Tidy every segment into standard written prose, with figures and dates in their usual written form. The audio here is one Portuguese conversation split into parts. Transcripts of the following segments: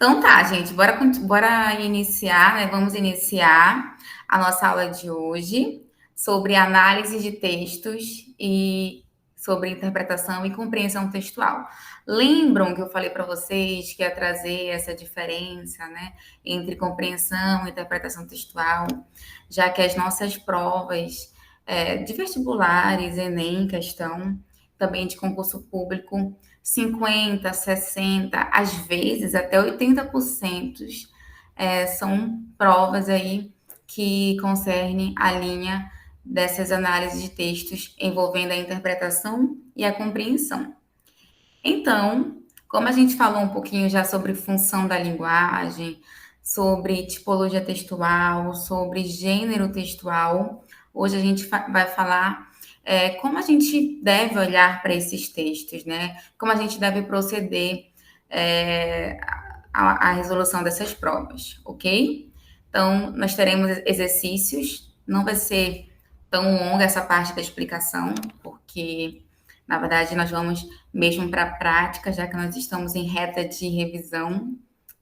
Então tá, gente, bora iniciar, né? Vamos iniciar a nossa aula de hoje sobre análise de textos e sobre interpretação e compreensão textual. Lembram que eu falei para vocês que ia trazer essa diferença, né, entre compreensão e interpretação textual, já que as nossas provas de vestibulares, Enem, questão, também de concurso público, 50, 60, às vezes até 80% são provas aí que concernem a linha dessas análises de textos envolvendo a interpretação e a compreensão. Então, como a gente falou um pouquinho já sobre função da linguagem, sobre tipologia textual, sobre gênero textual, hoje a gente vai falar como a gente deve olhar para esses textos, né? Como a gente deve proceder à resolução dessas provas, ok? Então, nós teremos exercícios, não vai ser tão longa essa parte da explicação, porque, na verdade, nós vamos mesmo para a prática, já que nós estamos em reta de revisão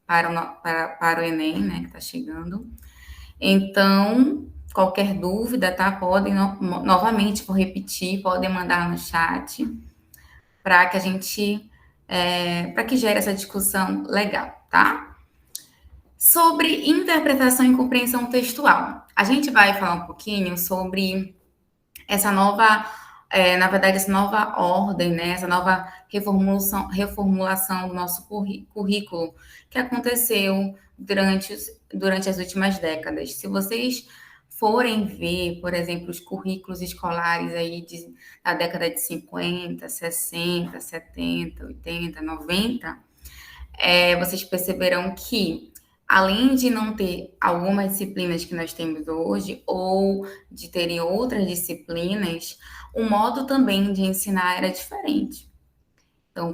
para o Enem, né, que está chegando. Então, qualquer dúvida, tá? Podem, novamente, vou repetir, podem mandar no chat para que a gente, para que gere essa discussão legal, tá? Sobre interpretação e compreensão textual. A gente vai falar um pouquinho sobre essa nova, na verdade, essa nova ordem, né? Essa nova reformulação do nosso currículo que aconteceu durante as últimas décadas. Se vocês forem ver, por exemplo, os currículos escolares aí da década de 50, 60, 70, 80, 90, vocês perceberão que, além de não ter algumas disciplinas que nós temos hoje, ou de terem outras disciplinas, o modo também de ensinar era diferente. Então,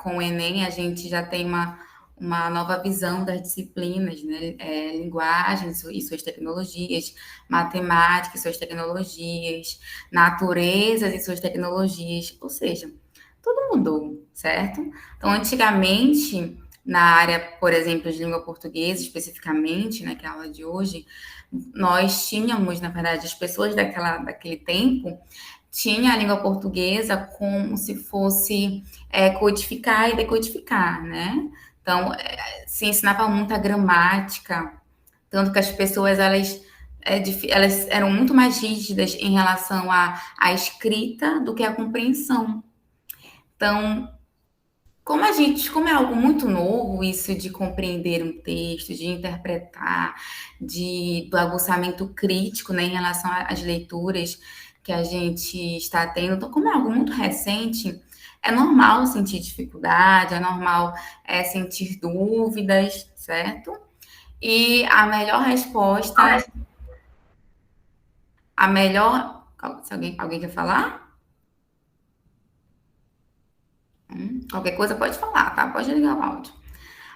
com o Enem, a gente já tem uma nova visão das disciplinas, né? Linguagens e suas tecnologias, matemática e suas tecnologias, naturezas e suas tecnologias, ou seja, tudo mudou, certo? Então, antigamente, na área, por exemplo, de língua portuguesa, especificamente, né, que é a aula de hoje, nós tínhamos, na verdade, as pessoas daquele tempo tinha a língua portuguesa como se fosse codificar e decodificar, né? Então, se ensinava muita gramática, tanto que as pessoas, elas eram muito mais rígidas em relação à escrita do que à compreensão. Então, como é algo muito novo, isso de compreender um texto, de interpretar, do aguçamento crítico, né, em relação às leituras que a gente está tendo, então, como é algo muito recente, é normal sentir dificuldade, é normal sentir dúvidas, certo? E a melhor resposta, a melhor. Se alguém quer falar? Qualquer coisa pode falar, tá? Pode ligar o áudio.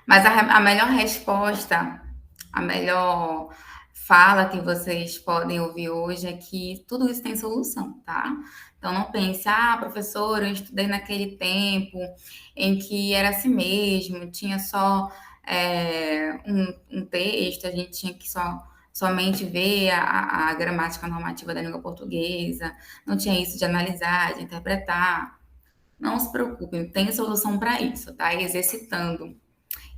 Mas a melhor resposta, a melhor fala que vocês podem ouvir hoje é que tudo isso tem solução, tá? Então não pense, professor, eu estudei naquele tempo em que era assim mesmo, tinha só um texto, a gente tinha que somente ver a gramática normativa da língua portuguesa, não tinha isso de analisar, de interpretar. Não se preocupem, tem solução para isso, tá? Exercitando.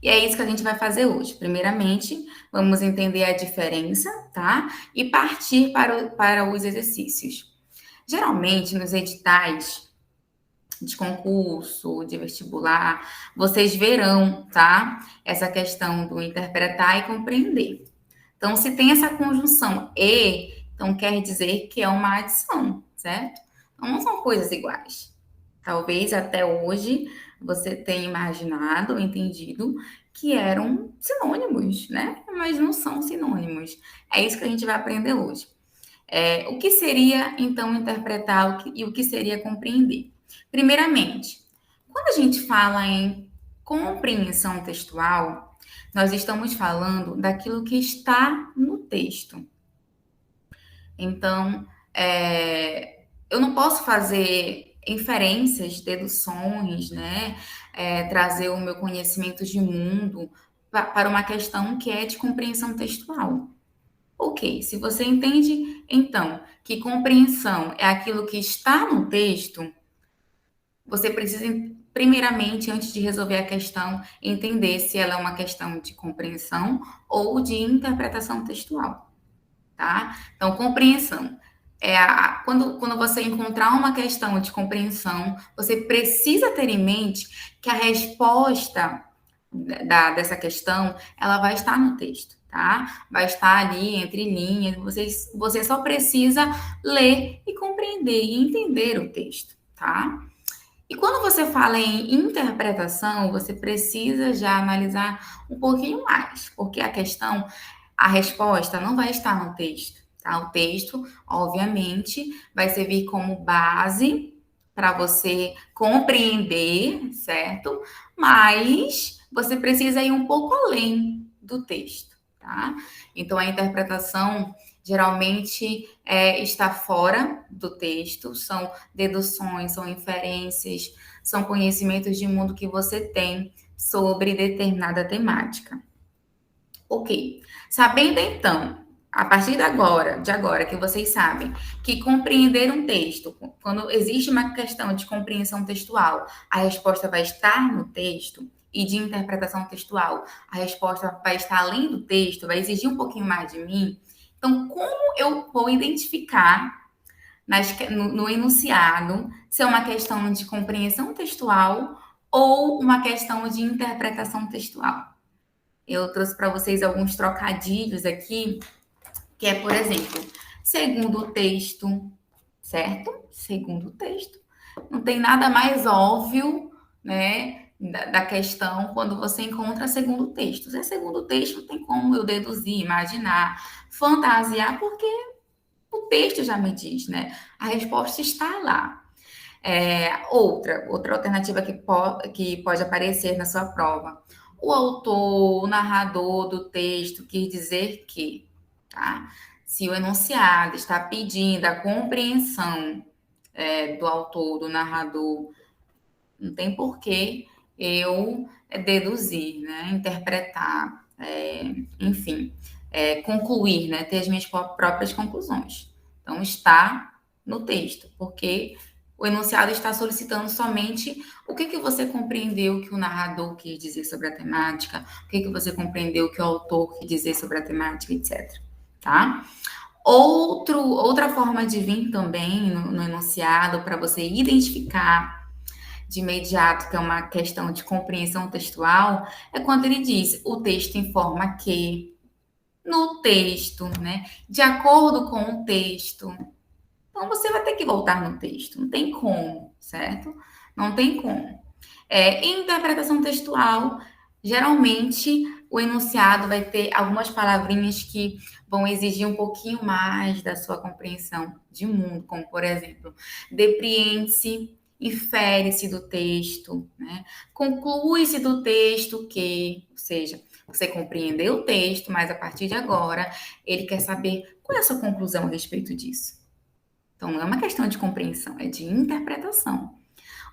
E é isso que a gente vai fazer hoje. Primeiramente, vamos entender a diferença, tá? E partir para os exercícios. Geralmente, nos editais de concurso, de vestibular, vocês verão, tá? Essa questão do interpretar e compreender. Então, se tem essa conjunção e, então quer dizer que é uma adição, certo? Então, não são coisas iguais. Talvez até hoje você tenha imaginado, entendido que eram sinônimos, né? Mas não são sinônimos. É isso que a gente vai aprender hoje. O que seria, então, interpretar e o que seria compreender? Primeiramente, quando a gente fala em compreensão textual, nós estamos falando daquilo que está no texto. Então, eu não posso fazer inferências, deduções, né? Trazer o meu conhecimento de mundo para uma questão que é de compreensão textual. Ok, se você entende, então, que compreensão é aquilo que está no texto, você precisa, primeiramente, antes de resolver a questão, entender se ela é uma questão de compreensão ou de interpretação textual, tá? Então, compreensão. Quando você encontrar uma questão de compreensão, você precisa ter em mente que a resposta dessa questão, ela vai estar no texto, tá? Vai estar ali entre linhas, você só precisa ler e compreender e entender o texto, tá? E quando você fala em interpretação, você precisa já analisar um pouquinho mais, porque a resposta não vai estar no texto, tá? O texto, obviamente, vai servir como base para você compreender, certo? Mas você precisa ir um pouco além do texto, tá? Então, a interpretação geralmente está fora do texto, são deduções, são inferências, são conhecimentos de mundo que você tem sobre determinada temática. Ok. Sabendo então, a partir de agora, que vocês sabem que compreender um texto, quando existe uma questão de compreensão textual, a resposta vai estar no texto, e de interpretação textual, a resposta vai estar além do texto, vai exigir um pouquinho mais de mim. Então, como eu vou identificar no enunciado se é uma questão de compreensão textual ou uma questão de interpretação textual? Eu trouxe para vocês alguns trocadilhos aqui, que é, por exemplo, segundo o texto, certo? Segundo o texto. Não tem nada mais óbvio, né, da questão quando você encontra segundo o texto. Se é segundo o texto, não tem como eu deduzir, imaginar, fantasiar, porque o texto já me diz, né? A resposta está lá. Outra alternativa que pode aparecer na sua prova. O autor, o narrador do texto quis dizer que, tá? Se o enunciado está pedindo a compreensão do autor, do narrador, não tem porquê eu deduzir, né? Interpretar, enfim, concluir, né? Ter as minhas próprias conclusões. Então, está no texto, porque o enunciado está solicitando somente o que você compreendeu que o narrador quis dizer sobre a temática, o que você compreendeu que o autor quis dizer sobre a temática, etc. Tá? Outra forma de vir também no enunciado para você identificar de imediato que é uma questão de compreensão textual é quando ele diz o texto informa que, no texto, né? De acordo com o texto. Então, você vai ter que voltar no texto, não tem como, certo? Não tem como. Em interpretação textual, geralmente o enunciado vai ter algumas palavrinhas que vão exigir um pouquinho mais da sua compreensão de mundo, como, por exemplo, depreende-se, infere-se do texto, né? Conclui-se do texto que, ou seja, você compreendeu o texto, mas a partir de agora ele quer saber qual é a sua conclusão a respeito disso. Então, não é uma questão de compreensão, é de interpretação.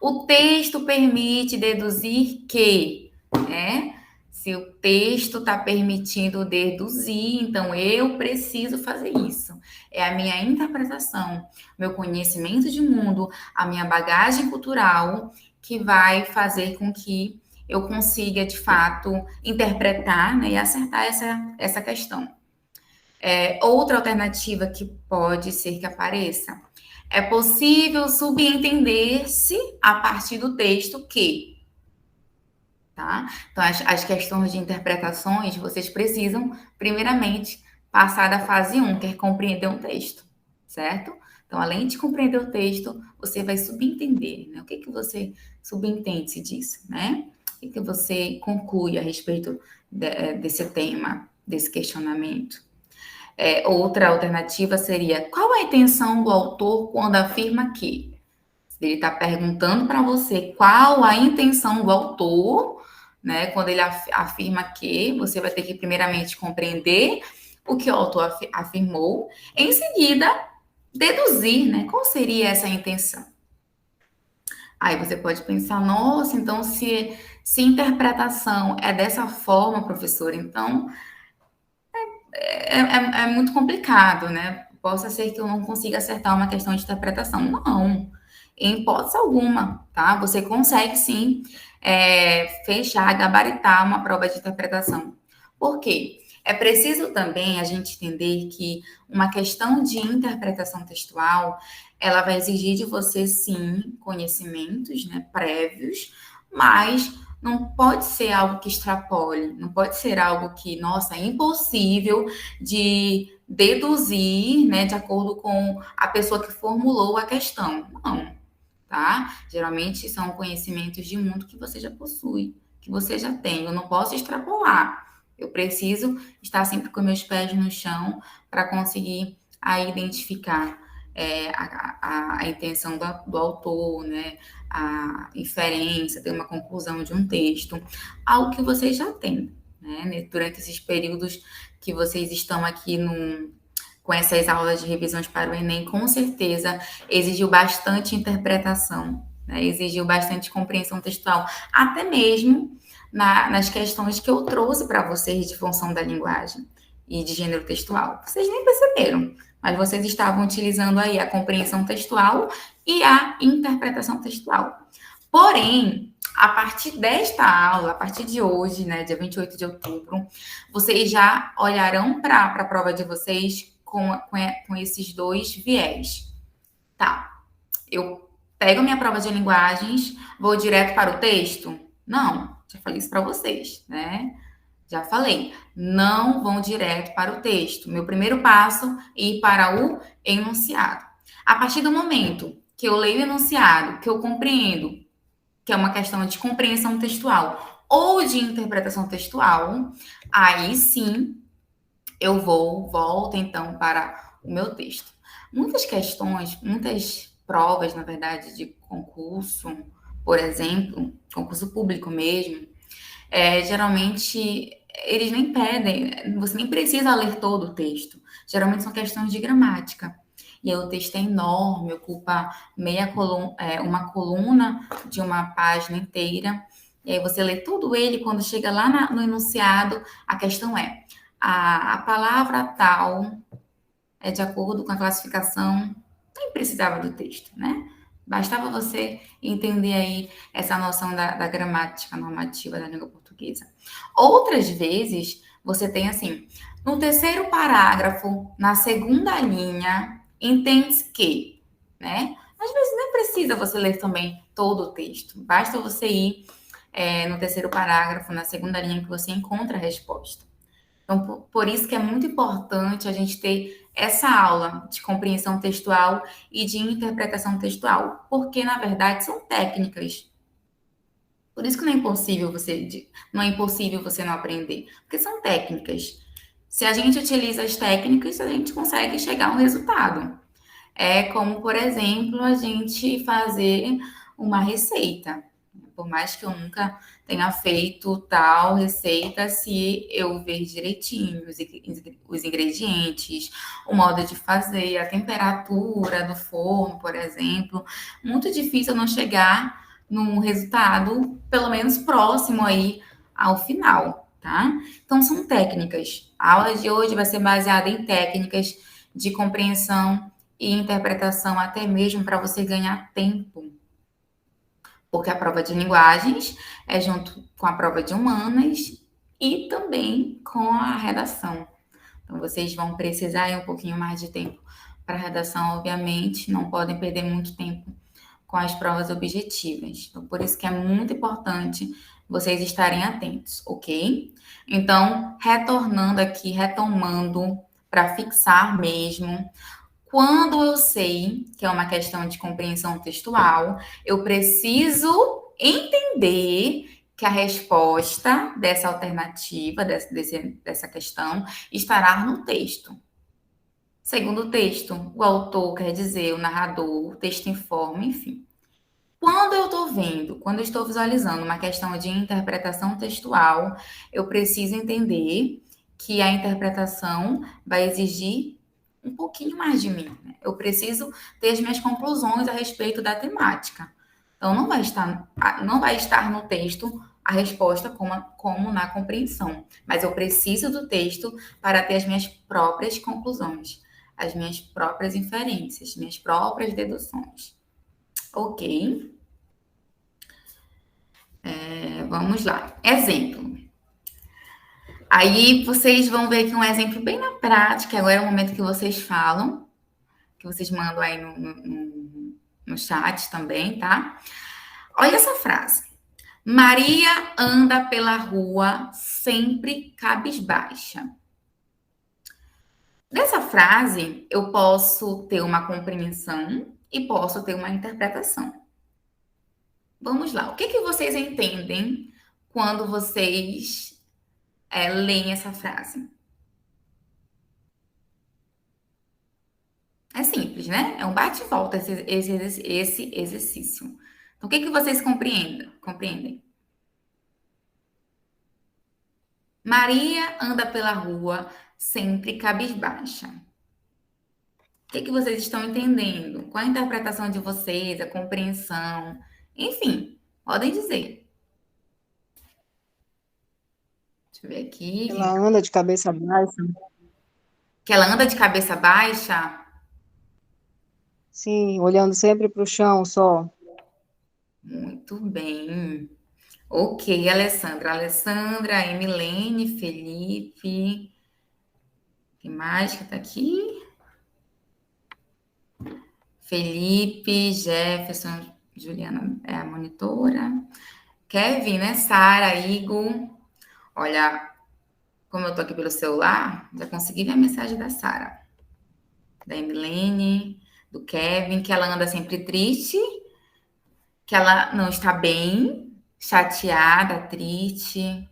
O texto permite deduzir que, né? Se o texto está permitindo deduzir, então eu preciso fazer isso. É a minha interpretação, meu conhecimento de mundo, a minha bagagem cultural que vai fazer com que eu consiga, de fato, interpretar, né, e acertar essa questão. Outra alternativa que pode ser que apareça. É possível subentender-se a partir do texto que, tá? Então, as questões de interpretações, vocês precisam, primeiramente, passar da fase 1, que é compreender um texto, certo? Então, além de compreender o texto, você vai subentender, né? O que você subentende-se disso, né? O que você conclui a respeito desse tema, desse questionamento? Outra alternativa seria: qual a intenção do autor quando afirma que? Ele está perguntando para você qual a intenção do autor, né? Quando ele afirma que, você vai ter que primeiramente compreender o que o autor afirmou, em seguida deduzir, né? Qual seria essa intenção? Aí você pode pensar, nossa, então se interpretação é dessa forma, professor, então é muito complicado, né? Possa ser que eu não consiga acertar uma questão de interpretação. Não, em hipótese alguma, tá? Você consegue sim fechar, gabaritar uma prova de interpretação. Por quê? É preciso também a gente entender que uma questão de interpretação textual, ela vai exigir de você, sim, conhecimentos, né, prévios, mas não pode ser algo que extrapole, não pode ser algo que, nossa, é impossível de deduzir, né, de acordo com a pessoa que formulou a questão. Não, tá? Geralmente são conhecimentos de mundo que você já possui, que você já tem. Eu não posso extrapolar. Eu preciso estar sempre com meus pés no chão para conseguir aí identificar a intenção do autor, né? A inferência, ter uma conclusão de um texto, algo que vocês já têm, né? Durante esses períodos que vocês estão aqui com essas aulas de revisões para o Enem, com certeza exigiu bastante interpretação, né? Exigiu bastante compreensão textual, até mesmo nas questões que eu trouxe para vocês de função da linguagem e de gênero textual. Vocês nem perceberam, mas vocês estavam utilizando aí a compreensão textual e a interpretação textual. Porém, a partir desta aula, a partir de hoje, né, dia 28 de outubro, vocês já olharão para a prova de vocês com esses dois viés. Tá, eu pego minha prova de linguagens, vou direto para o texto? Não, já falei isso para vocês, né? Já falei, não vão direto para o texto. Meu primeiro passo é ir para o enunciado. A partir do momento que eu leio o enunciado, que eu compreendo, que é uma questão de compreensão textual ou de interpretação textual, aí sim eu volto então para o meu texto. Muitas questões, muitas provas, na verdade, de concurso, por exemplo, concurso público mesmo, geralmente eles nem pedem, você nem precisa ler todo o texto. Geralmente são questões de gramática. E aí o texto é enorme, ocupa uma coluna de uma página inteira. E aí você lê todo ele, quando chega lá no enunciado, a questão é: a palavra tal é de acordo com a classificação, nem precisava do texto, né? Bastava você entender aí essa noção da gramática normativa da língua portuguesa. Outras vezes, você tem assim, no terceiro parágrafo, na segunda linha, entende que, né? Às vezes nem precisa você ler também todo o texto, basta você ir no terceiro parágrafo, na segunda linha, que você encontra a resposta. Então, por isso que é muito importante a gente ter essa aula de compreensão textual e de interpretação textual, porque na verdade são técnicas. Por isso que não é impossível você não aprender, porque são técnicas. Se a gente utiliza as técnicas, a gente consegue chegar a um resultado. É como, por exemplo, a gente fazer uma receita. Por mais que eu nunca tenha feito tal receita, se eu ver direitinho os ingredientes, o modo de fazer, a temperatura do forno, por exemplo, muito difícil eu não chegar num resultado, pelo menos próximo aí ao final, tá? Então, são técnicas. A aula de hoje vai ser baseada em técnicas de compreensão e interpretação, até mesmo para você ganhar tempo. Porque a prova de linguagens é junto com a prova de humanas e também com a redação. Então, vocês vão precisar ir um pouquinho mais de tempo para a redação, obviamente, não podem perder muito tempo com as provas objetivas. Então, por isso que é muito importante vocês estarem atentos, ok? Então, retornando aqui, retomando, para fixar mesmo, quando eu sei que é uma questão de compreensão textual, eu preciso entender que a resposta dessa alternativa, dessa questão, estará no texto. Segundo o texto, o autor quer dizer, o narrador, o texto informa, enfim. Quando eu estou visualizando uma questão de interpretação textual, eu preciso entender que a interpretação vai exigir um pouquinho mais de mim, né? Eu preciso ter as minhas conclusões a respeito da temática. Então, não vai estar no texto a resposta como na compreensão, mas eu preciso do texto para ter as minhas próprias conclusões, as minhas próprias inferências, minhas próprias deduções. Ok? Vamos lá. Exemplo. Aí vocês vão ver aqui um exemplo bem na prática. Agora é o momento que vocês falam, que vocês mandam aí no chat também, tá? Olha essa frase. Maria anda pela rua sempre cabisbaixa. Dessa frase, eu posso ter uma compreensão e posso ter uma interpretação. Vamos lá. O que, que vocês entendem quando vocês leem essa frase? É simples, né? É um bate e volta esse exercício. Então, o que, que vocês compreendem? Maria anda pela rua sempre cabisbaixa. O que, que vocês estão entendendo? Qual a interpretação de vocês, a compreensão? Enfim, podem dizer. Deixa eu ver Ela aqui. anda de cabeça baixa. Que ela anda de cabeça baixa? Sim, olhando sempre para o chão só. Muito bem. Ok, Alessandra. Alessandra, Emilene, Felipe. Quem mais que tá aqui? Felipe, Jefferson, Juliana é a monitora. Kevin, né? Sara, Igor. Olha, como eu tô aqui pelo celular, já consegui ver a mensagem da Sara, da Emilene, do Kevin, que ela anda sempre triste, que ela não está bem, chateada, triste.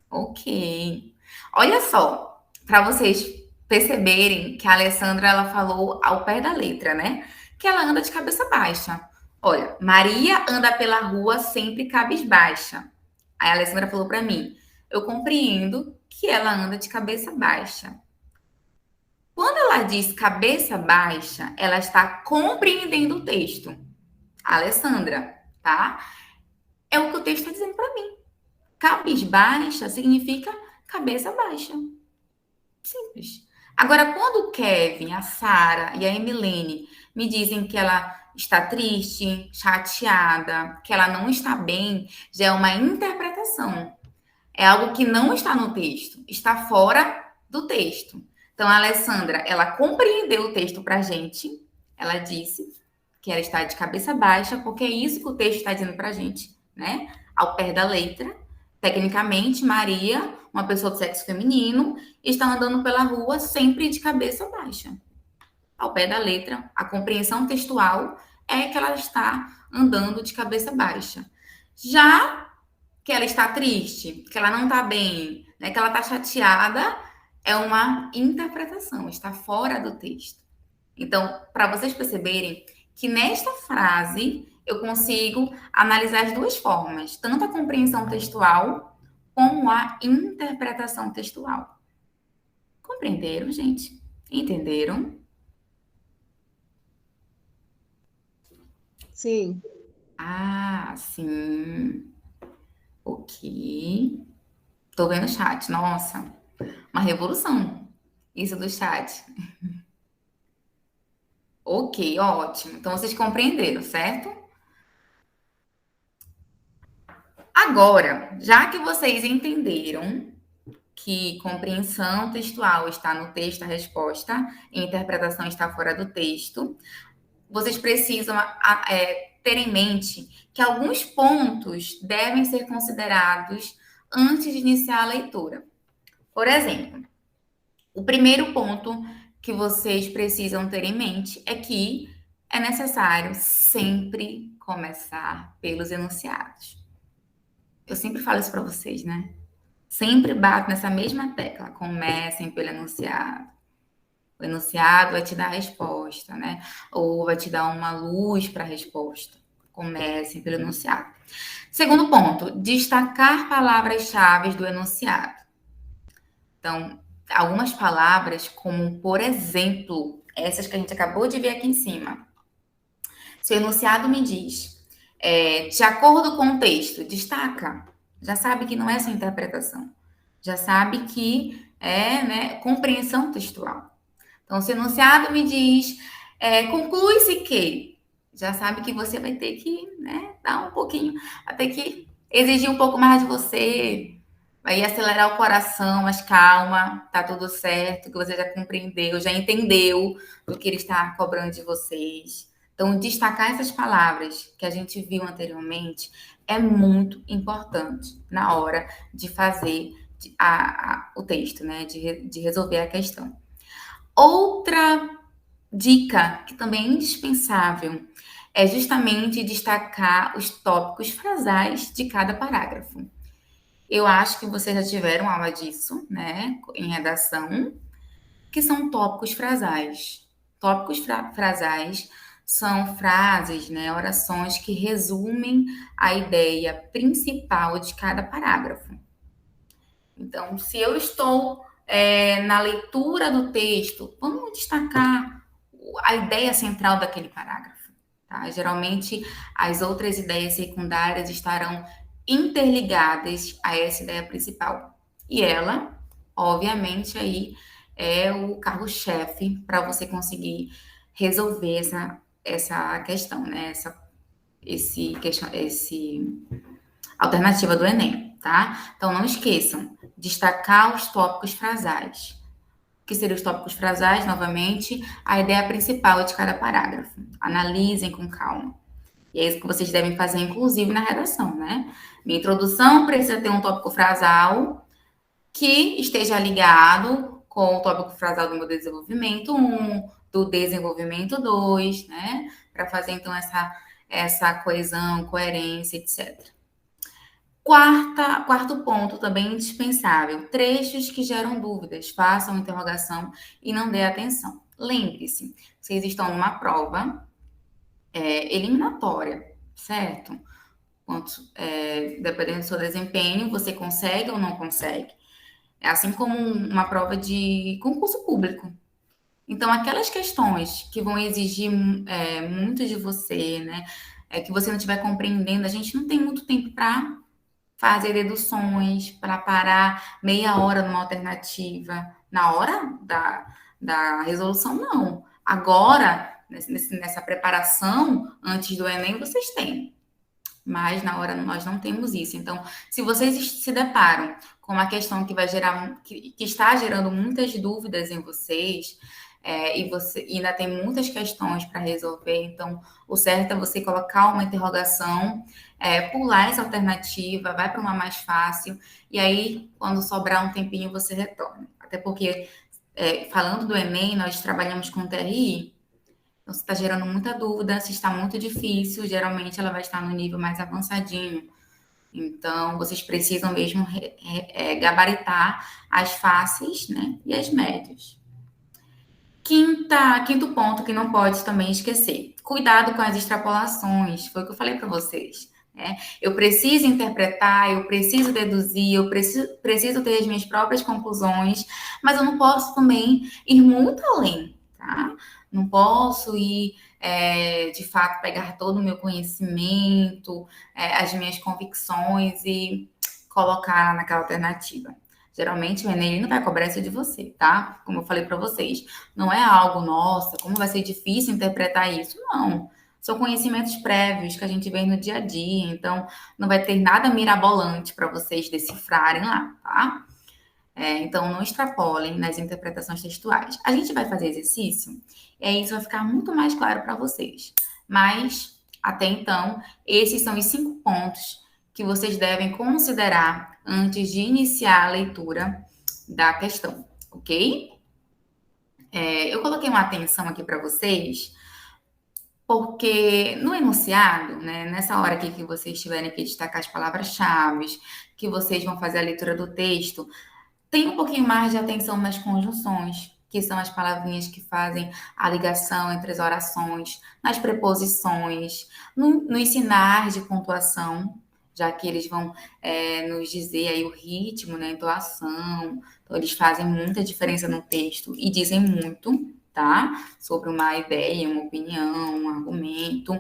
Ok. Olha só, para vocês perceberem que a Alessandra ela falou ao pé da letra, né? Que ela anda de cabeça baixa. Olha, Maria anda pela rua sempre cabisbaixa. Aí a Alessandra falou para mim: eu compreendo que ela anda de cabeça baixa. Quando ela diz cabeça baixa, ela está compreendendo o texto. A Alessandra, tá? É o que o texto está dizendo para mim. Cabisbaixa significa cabeça baixa. Simples. Agora, quando o Kevin, a Sara e a Emilene me dizem que ela está triste, chateada, que ela não está bem, já é uma interpretação. É algo que não está no texto, está fora do texto. Então, a Alessandra, ela compreendeu o texto para a gente. Ela disse que ela está de cabeça baixa, porque é isso que o texto está dizendo para a gente, né? Ao pé da letra. Tecnicamente, Maria, uma pessoa do sexo feminino, está andando pela rua sempre de cabeça baixa. Ao pé da letra, a compreensão textual é que ela está andando de cabeça baixa. Já que ela está triste, que ela não está bem, né, que ela está chateada, é uma interpretação, está fora do texto. Então, para vocês perceberem que nesta frase eu consigo analisar as duas formas, tanto a compreensão textual como a interpretação textual. Compreenderam, gente? Entenderam? Sim. Ah, sim. Ok. Tô vendo o chat. Nossa, uma revolução. Isso do chat. Ok, ótimo. Então vocês compreenderam, certo? Agora, já que vocês entenderam que compreensão textual está no texto, a resposta, e interpretação está fora do texto, vocês precisam ter em mente que alguns pontos devem ser considerados antes de iniciar a leitura. Por exemplo, o primeiro ponto que vocês precisam ter em mente é que é necessário sempre começar pelos enunciados. Eu sempre falo isso para vocês, né? Sempre bato nessa mesma tecla. Comecem pelo enunciado. O enunciado vai te dar a resposta, né? Ou vai te dar uma luz para a resposta. Comecem pelo enunciado. Segundo ponto, destacar palavras-chave do enunciado. Então, algumas palavras, como por exemplo, essas que a gente acabou de ver aqui em cima. Se o enunciado me diz, De acordo com o texto, destaca. Já sabe que não é sua interpretação. Já sabe que é, né, compreensão textual. Então, se o enunciado me diz, conclui-se que, já sabe que você vai ter que, né, dar um pouquinho, vai ter que exigir um pouco mais de você, vai acelerar o coração, mas calma, tá tudo certo, que você já compreendeu, já entendeu do que ele está cobrando de vocês. Então, destacar essas palavras que a gente viu anteriormente é muito importante na hora de fazer o texto, né, de resolver a questão. Outra dica que também é indispensável é justamente destacar os tópicos frasais de cada parágrafo. Eu acho que vocês já tiveram aula disso, né, em redação, que são tópicos frasais. Tópicos frasais são frases, né, orações que resumem a ideia principal de cada parágrafo. Então, se eu estou na leitura do texto, vamos destacar a ideia central daquele parágrafo. Tá? Geralmente, as outras ideias secundárias estarão interligadas a essa ideia principal. E ela, obviamente, aí é o cargo-chefe para você conseguir resolver essa questão, né? Esse alternativa do Enem, tá? Então, não esqueçam, destacar os tópicos frasais. O que seriam os tópicos frasais? Novamente, a ideia principal de cada parágrafo. Analisem com calma. E é isso que vocês devem fazer, inclusive, na redação, né? Minha introdução precisa ter um tópico frasal que esteja ligado com o tópico frasal do meu desenvolvimento 1, do desenvolvimento 2, né? Para fazer, então, essa coesão, coerência, etc. Quarto ponto, também indispensável: trechos que geram dúvidas, façam interrogação e não dê atenção. Lembre-se, vocês estão numa prova eliminatória, certo? Dependendo do seu desempenho, você consegue ou não consegue. É assim como uma prova de concurso público. Então, aquelas questões que vão exigir muito de você, né? Que você não estiver compreendendo, a gente não tem muito tempo para fazer deduções, para parar meia hora numa alternativa. Na hora da resolução, não. Agora, nessa preparação, antes do Enem, vocês têm. Mas na hora nós não temos isso. Então, se vocês se deparam com uma questão que vai gerar, que está gerando muitas dúvidas em vocês, e você ainda tem muitas questões para resolver, então o certo é você colocar uma interrogação, pular essa alternativa, vai para uma mais fácil, e aí, quando sobrar um tempinho, você retorna. Até porque, falando do Enem, nós trabalhamos com TRI. Então, se está gerando muita dúvida, se está muito difícil, geralmente ela vai estar no nível mais avançadinho. Então, vocês precisam mesmo gabaritar as fáceis, né, e as médias. Quinto ponto que não pode também esquecer: cuidado com as extrapolações. Foi o que eu falei para vocês. Né? Eu preciso interpretar, eu preciso deduzir, eu preciso ter as minhas próprias conclusões, mas eu não posso também ir muito além, tá? Não posso ir, de fato, pegar todo o meu conhecimento, as minhas convicções e colocar naquela alternativa. Geralmente o Enem não vai cobrar isso de você, tá? Como eu falei para vocês, não é algo, nossa, como vai ser difícil interpretar isso. Não. São conhecimentos prévios que a gente vê no dia a dia, então não vai ter nada mirabolante para vocês decifrarem lá, tá? Então não extrapolem nas interpretações textuais. A gente vai fazer exercício e aí isso vai ficar muito mais claro para vocês. Mas, até então, esses são os 5 pontos que vocês devem considerar antes de iniciar a leitura da questão, ok? Eu coloquei uma atenção aqui para vocês, porque no enunciado, né, nessa hora aqui que vocês tiverem que destacar as palavras-chave, que vocês vão fazer a leitura do texto, tem um pouquinho mais de atenção nas conjunções, que são as palavrinhas que fazem a ligação entre as orações, nas preposições, nos sinais de pontuação, já que eles vão nos dizer aí o ritmo, né, a entoação. Então, eles fazem muita diferença no texto e dizem muito, tá? Sobre uma ideia, uma opinião, um argumento.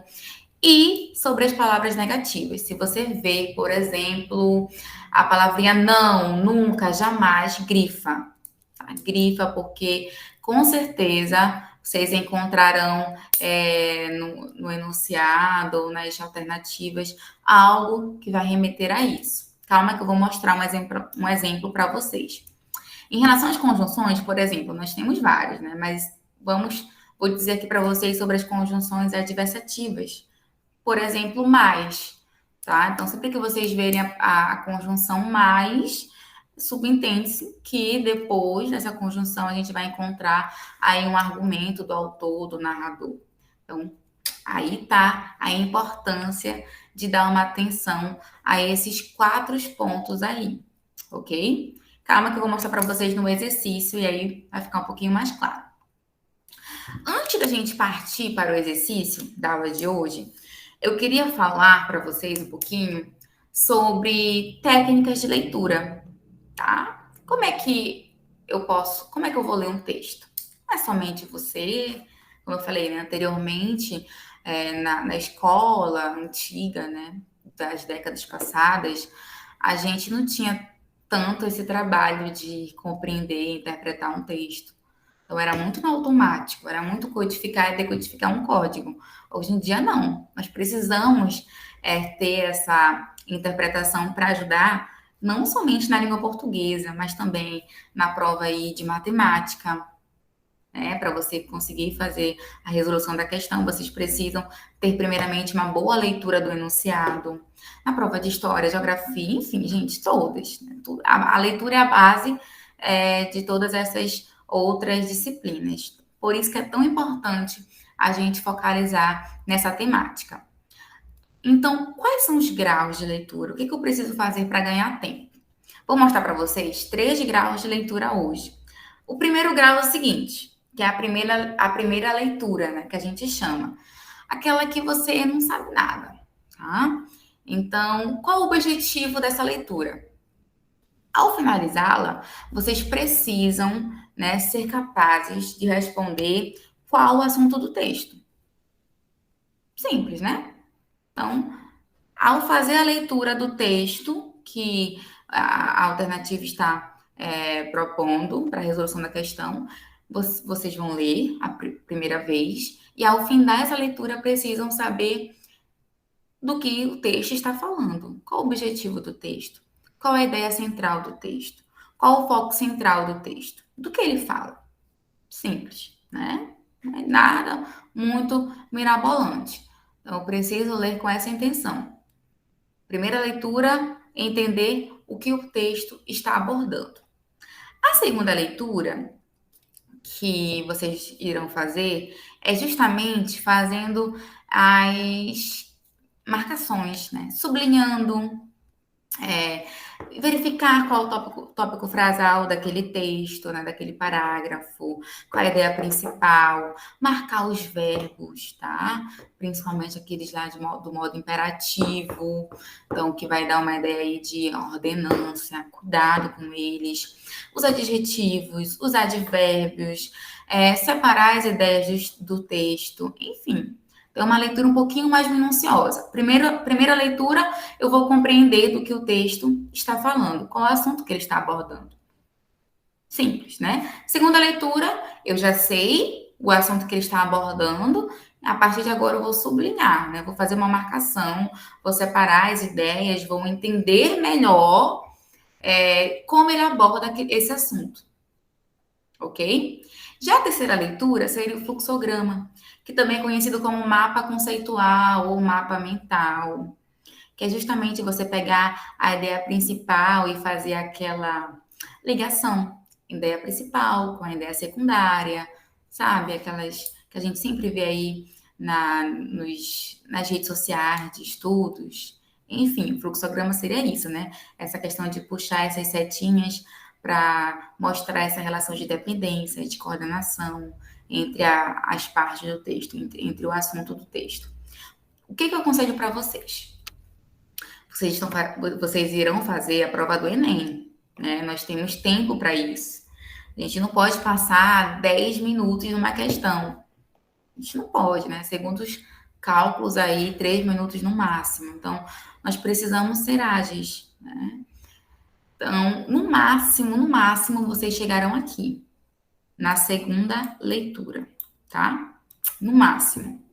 E sobre as palavras negativas. Se você vê, por exemplo, a palavrinha não, nunca, jamais, grifa. Tá? Grifa, porque com certeza vocês encontrarão no enunciado ou nas alternativas algo que vai remeter a isso. Calma que eu vou mostrar um exemplo para vocês. Em relação às conjunções, por exemplo, nós temos várias, né? Mas vou dizer aqui para vocês sobre as conjunções adversativas. Por exemplo, mais, tá? Então, sempre que vocês verem a conjunção mais, subentende-se que depois dessa conjunção a gente vai encontrar aí um argumento do autor, do narrador. Então, aí tá a importância de dar uma atenção a esses 4 pontos aí, ok? Calma que eu vou mostrar para vocês no exercício e aí vai ficar um pouquinho mais claro. Antes da gente partir para o exercício da aula de hoje, eu queria falar para vocês um pouquinho sobre técnicas de leitura, tá? Como é que eu vou ler um texto? Não é somente você, como eu falei, né, anteriormente, na escola antiga, né, das décadas passadas, a gente não tinha tanto esse trabalho de compreender e interpretar um texto. Então, era muito no automático, era muito codificar e decodificar um código. Hoje em dia, não. Nós precisamos ter essa interpretação para ajudar, não somente na língua portuguesa, mas também na prova aí de matemática, né? Para você conseguir fazer a resolução da questão, vocês precisam ter, primeiramente, uma boa leitura do enunciado. Na prova de história, geografia, enfim, gente, todas. Né? A leitura é a base de todas essas outras disciplinas. Por isso que é tão importante a gente focalizar nessa temática. Então, quais são os graus de leitura? O que eu preciso fazer para ganhar tempo? Vou mostrar para vocês 3 graus de leitura hoje. O primeiro grau é o seguinte, que é a primeira leitura, né, que a gente chama. Aquela que você não sabe nada, tá? Então, qual o objetivo dessa leitura? Ao finalizá-la, vocês precisam, né, ser capazes de responder qual o assunto do texto. Simples, né? Então, ao fazer a leitura do texto que a alternativa está propondo para a resolução da questão, vocês vão ler a primeira vez e, ao findar essa leitura, precisam saber do que o texto está falando. Qual o objetivo do texto? Qual a ideia central do texto? Qual o foco central do texto? Do que ele fala? Simples, né? Não é nada muito mirabolante. Então, eu preciso ler com essa intenção. Primeira leitura, entender o que o texto está abordando. A segunda leitura que vocês irão fazer é justamente fazendo as marcações, né? Sublinhando, verificar qual o tópico frasal daquele texto, né, daquele parágrafo, qual é a ideia principal, marcar os verbos, tá? Principalmente aqueles lá do modo imperativo, então que vai dar uma ideia aí de ordenância, cuidado com eles, os adjetivos, os advérbios, separar as ideias do texto, enfim. É uma leitura um pouquinho mais minuciosa. Primeira leitura, eu vou compreender do que o texto está falando, qual é o assunto que ele está abordando. Simples, né? Segunda leitura, eu já sei o assunto que ele está abordando, a partir de agora eu vou sublinhar, né? Vou fazer uma marcação, vou separar as ideias, vou entender melhor como ele aborda esse assunto, ok? Já a terceira leitura seria o fluxograma, que também é conhecido como mapa conceitual ou mapa mental, que é justamente você pegar a ideia principal e fazer aquela ligação, ideia principal com a ideia secundária, sabe? Aquelas que a gente sempre vê aí nas redes sociais de estudos. Enfim, o fluxograma seria isso, né? Essa questão de puxar essas setinhas para mostrar essa relação de dependência, de coordenação entre as partes do texto, entre o assunto do texto. O que eu aconselho para vocês? Vocês irão fazer a prova do Enem, né? Nós temos tempo para isso. A gente não pode passar 10 minutos numa questão. A gente não pode, né? Segundo cálculos aí 3 minutos no máximo. Então, nós precisamos ser ágeis, né? Então, no máximo, vocês chegarão aqui, na segunda leitura, tá? No máximo.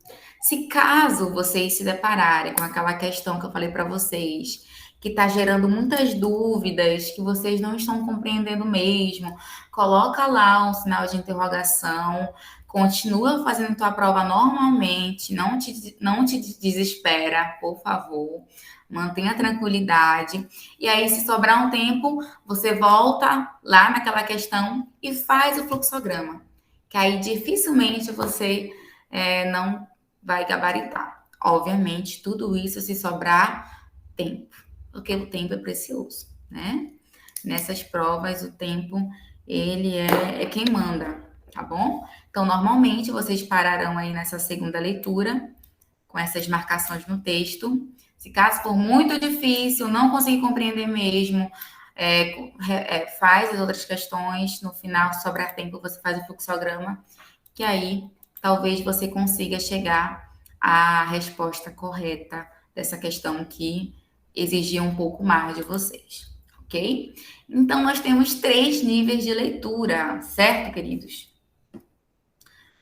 Se caso vocês se depararem com aquela questão que eu falei para vocês, que está gerando muitas dúvidas, que vocês não estão compreendendo mesmo, coloca lá um sinal de interrogação, continua fazendo tua prova normalmente, não te desespera, por favor, mantenha tranquilidade. E aí, se sobrar um tempo, você volta lá naquela questão e faz o fluxograma, que aí dificilmente você não vai gabaritar. Obviamente, tudo isso se sobrar tempo, porque o tempo é precioso, né? Nessas provas, o tempo, ele é quem manda, tá bom? Então, normalmente, vocês pararão aí nessa segunda leitura, com essas marcações no texto. Se caso for muito difícil, não conseguir compreender mesmo, faz as outras questões, no final, se sobrar tempo, você faz o fluxograma, que aí talvez você consiga chegar à resposta correta dessa questão que exigia um pouco mais de vocês, ok? Então, nós temos 3 níveis de leitura, certo, queridos?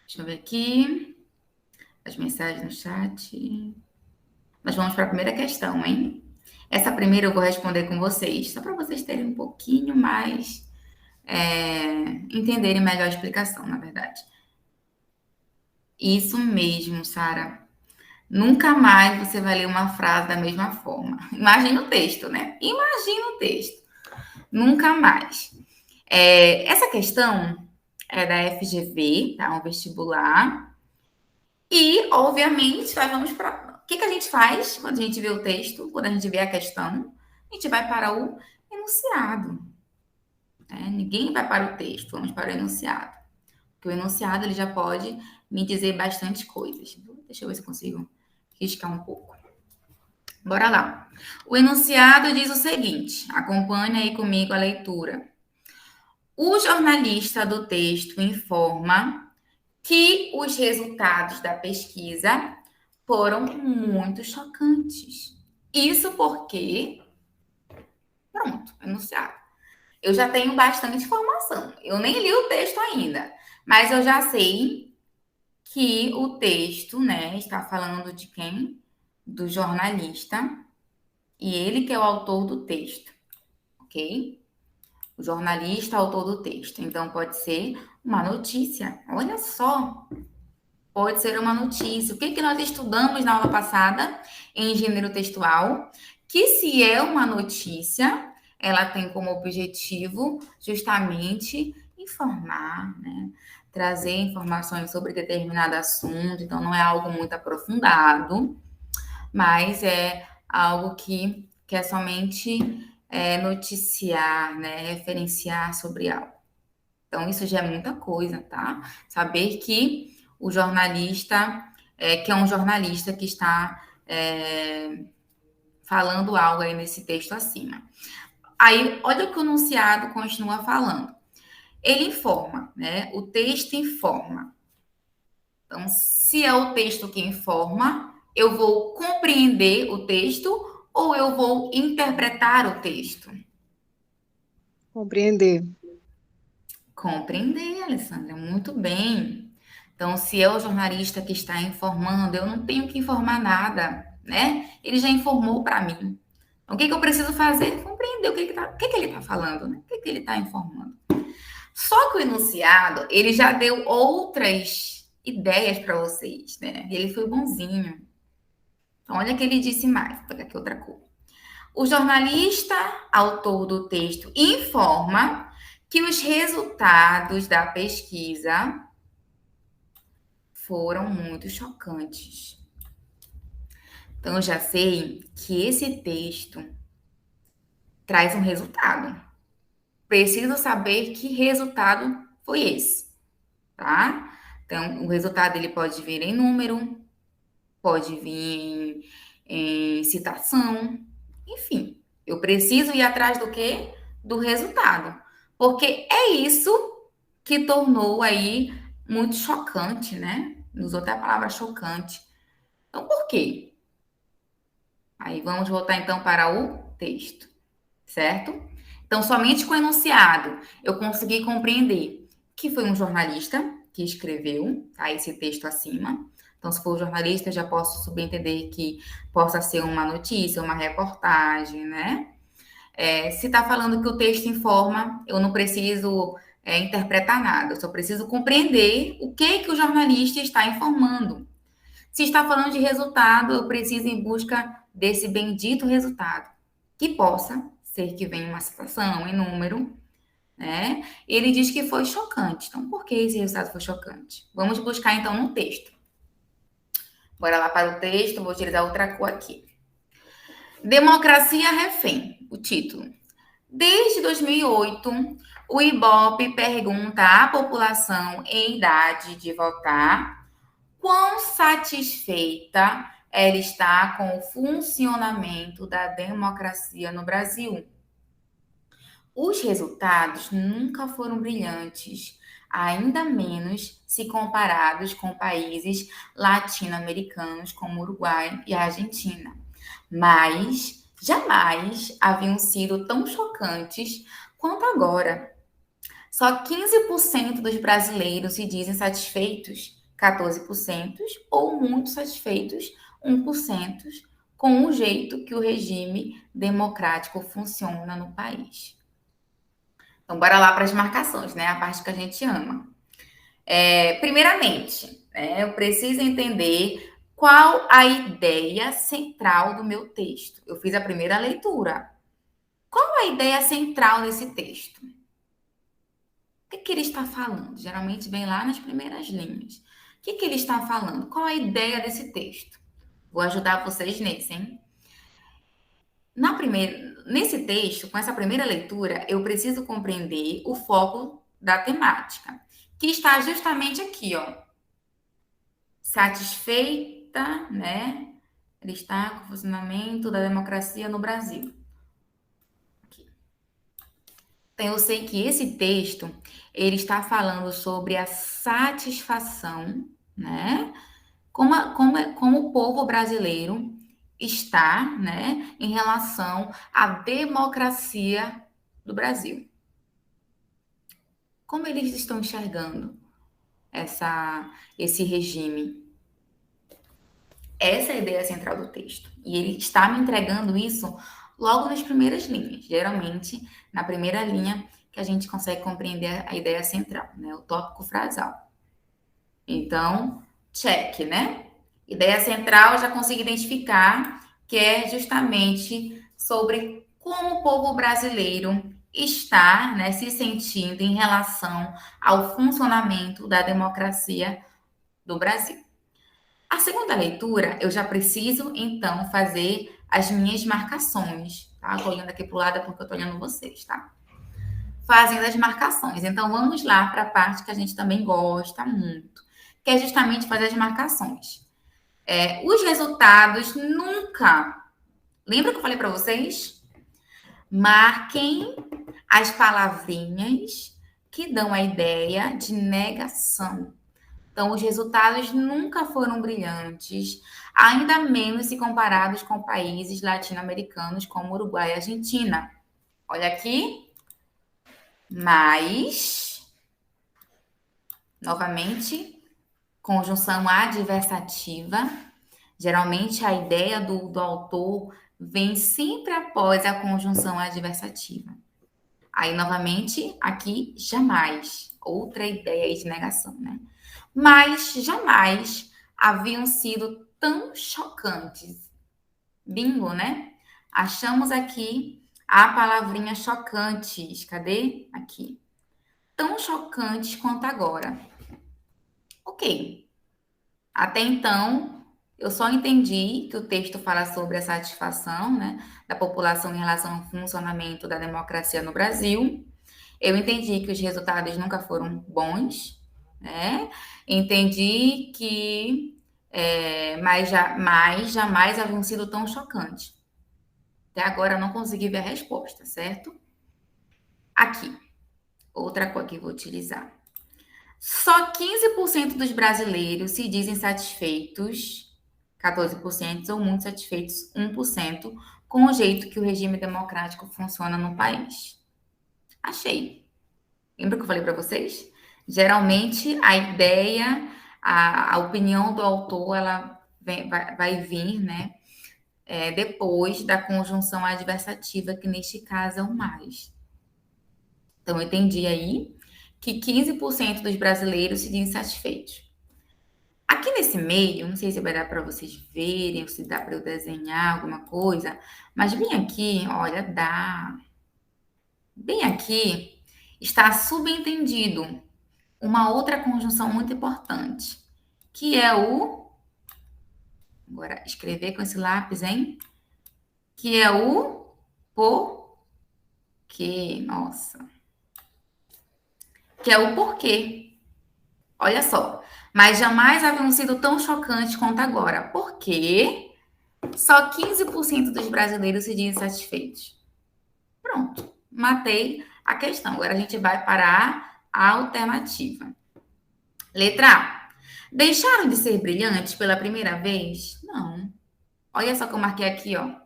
Deixa eu ver aqui as mensagens no chat. Nós vamos para a primeira questão, hein? Essa primeira eu vou responder com vocês, só para vocês terem um pouquinho mais, entenderem melhor a explicação, na verdade. Isso mesmo, Sara. Nunca mais você vai ler uma frase da mesma forma. Imagina o texto, né? Imagina o texto. Nunca mais. Essa questão é da FGV, tá? Um vestibular. E, obviamente, nós vamos para. O que a gente faz quando a gente vê o texto, quando a gente vê a questão? A gente vai para o enunciado. Ninguém vai para o texto, vamos para o enunciado. Porque o enunciado ele já pode me dizer bastante coisas. Deixa eu ver se eu consigo riscar um pouco. Bora lá. O enunciado diz o seguinte: acompanhe aí comigo a leitura. O jornalista do texto informa que os resultados da pesquisa foram muito chocantes. Isso porque, pronto, enunciado. Eu já tenho bastante informação. Eu nem li o texto ainda, mas eu já sei que o texto, né, está falando de quem? Do jornalista, e ele que é o autor do texto, ok? O jornalista, autor do texto. Então, pode ser uma notícia. Olha só, pode ser uma notícia. O que nós estudamos na aula passada em gênero textual? Que se é uma notícia, ela tem como objetivo justamente informar, né? Trazer informações sobre determinado assunto. Então, não é algo muito aprofundado, mas é algo que quer somente noticiar, né? Referenciar sobre algo. Então, isso já é muita coisa, tá? Saber que o jornalista, que é um jornalista que está falando algo aí nesse texto acima. Aí, olha o que o enunciado continua falando. Ele informa, né? O texto informa. Então, se é o texto que informa, eu vou compreender o texto ou eu vou interpretar o texto? Compreender. Compreender, Alessandra, muito bem. Então, se é o jornalista que está informando, eu não tenho que informar nada, né? Ele já informou para mim. Então, o que eu preciso fazer? Compreender o que ele está falando, né? O que ele está informando. Só que o enunciado, ele já deu outras ideias para vocês, né? Ele foi bonzinho. Então, olha que ele disse mais. Vou pegar aqui outra cor. O jornalista, autor do texto, informa que os resultados da pesquisa foram muito chocantes. Então, eu já sei que esse texto traz um resultado. Preciso saber que resultado foi esse, tá? Então, o resultado ele pode vir em número, pode vir em citação, enfim. Eu preciso ir atrás do quê? Do resultado. Porque é isso que tornou aí muito chocante, né? Usou até a palavra chocante. Então, por quê? Aí vamos voltar então para o texto, certo? Então, somente com o enunciado eu consegui compreender que foi um jornalista que escreveu, tá, esse texto acima. Então, se for um jornalista, eu já posso subentender que possa ser uma notícia, uma reportagem, né? Se está falando que o texto informa, eu não preciso interpretar nada, eu só preciso compreender o que o jornalista está informando. Se está falando de resultado, eu preciso ir em busca desse bendito resultado, que possa ser que venha uma citação em número, né? Ele diz que foi chocante. Então, por que esse resultado foi chocante? Vamos buscar então no texto. Bora lá para o texto, vou utilizar outra cor aqui. Democracia refém, o título. Desde 2008, o IBOP pergunta à população em idade de votar quão satisfeita ela está com o funcionamento da democracia no Brasil. Os resultados nunca foram brilhantes, ainda menos se comparados com países latino-americanos como Uruguai e Argentina. Mas jamais haviam sido tão chocantes quanto agora. Só 15% dos brasileiros se dizem satisfeitos, 14% ou muito satisfeitos, 1%, com o jeito que o regime democrático funciona no país. Então, bora lá para as marcações, né? A parte que a gente ama. Primeiramente, eu preciso entender qual a ideia central do meu texto. Eu fiz a primeira leitura. Qual a ideia central desse texto? O que ele está falando? Geralmente vem lá nas primeiras linhas. O que ele está falando? Qual a ideia desse texto? Vou ajudar vocês nesse, hein? Nesse texto, com essa primeira leitura, eu preciso compreender o foco da temática, que está justamente aqui, ó. Satisfeita, né? Ele está com o funcionamento da democracia no Brasil. Aqui. Então, eu sei que esse texto, ele está falando sobre a satisfação, né? Como o povo brasileiro está, né, em relação à democracia do Brasil. Como eles estão enxergando esse regime? Essa é a ideia central do texto. E ele está me entregando isso logo nas primeiras linhas. Geralmente, na primeira linha, que a gente consegue compreender a ideia central, né? O tópico frasal. Então, check, né? Ideia central, já consigo identificar que é justamente sobre como o povo brasileiro está, né, se sentindo em relação ao funcionamento da democracia do Brasil. A segunda leitura, eu já preciso, então, fazer as minhas marcações, tá? Estou olhando aqui para o lado porque eu estou olhando vocês, tá? Fazendo as marcações. Então, vamos lá para a parte que a gente também gosta muito, que é justamente fazer as marcações. Os resultados nunca... Lembra que eu falei para vocês? Marquem as palavrinhas que dão a ideia de negação. Então, os resultados nunca foram brilhantes, ainda menos se comparados com países latino-americanos como Uruguai e Argentina. Olha aqui. Mas, novamente, conjunção adversativa. Geralmente, a ideia do autor vem sempre após a conjunção adversativa. Aí, novamente, aqui, jamais. Outra ideia de negação, né? Mas jamais haviam sido tão chocantes. Bingo, né? Achamos aqui a palavrinha chocantes. Cadê? Aqui. Tão chocantes quanto agora. Ok. Até então, eu só entendi que o texto fala sobre a satisfação, né, da população em relação ao funcionamento da democracia no Brasil. Eu entendi que os resultados nunca foram bons, né? Entendi que mas jamais haviam sido tão chocantes. Até agora eu não consegui ver a resposta, certo? Aqui, outra cor que eu vou utilizar. Só 15% dos brasileiros se dizem satisfeitos. 14% ou muito satisfeitos, 1%, com o jeito que o regime democrático funciona no país. Achei. Lembra que eu falei para vocês? Geralmente, a ideia, a opinião do autor, ela vai vir, né? Depois da conjunção adversativa, que neste caso é o mais. Então, eu entendi aí que 15% dos brasileiros se dizem satisfeitos. Aqui nesse meio, não sei se vai dar para vocês verem, ou se dá para eu desenhar alguma coisa, mas bem aqui, olha, dá. Bem aqui está subentendido uma outra conjunção muito importante, que é o. Agora, escrever com esse lápis, hein? Que é o porquê. Nossa. Que é o porquê. Olha só. Mas jamais haviam sido tão chocantes quanto agora. Por quê? Só 15% dos brasileiros se dizem satisfeitos. Pronto. Matei a questão. Agora a gente vai para a alternativa. Letra A. Deixaram de ser brilhantes pela primeira vez? Não. Olha só que eu marquei aqui, ó. Vou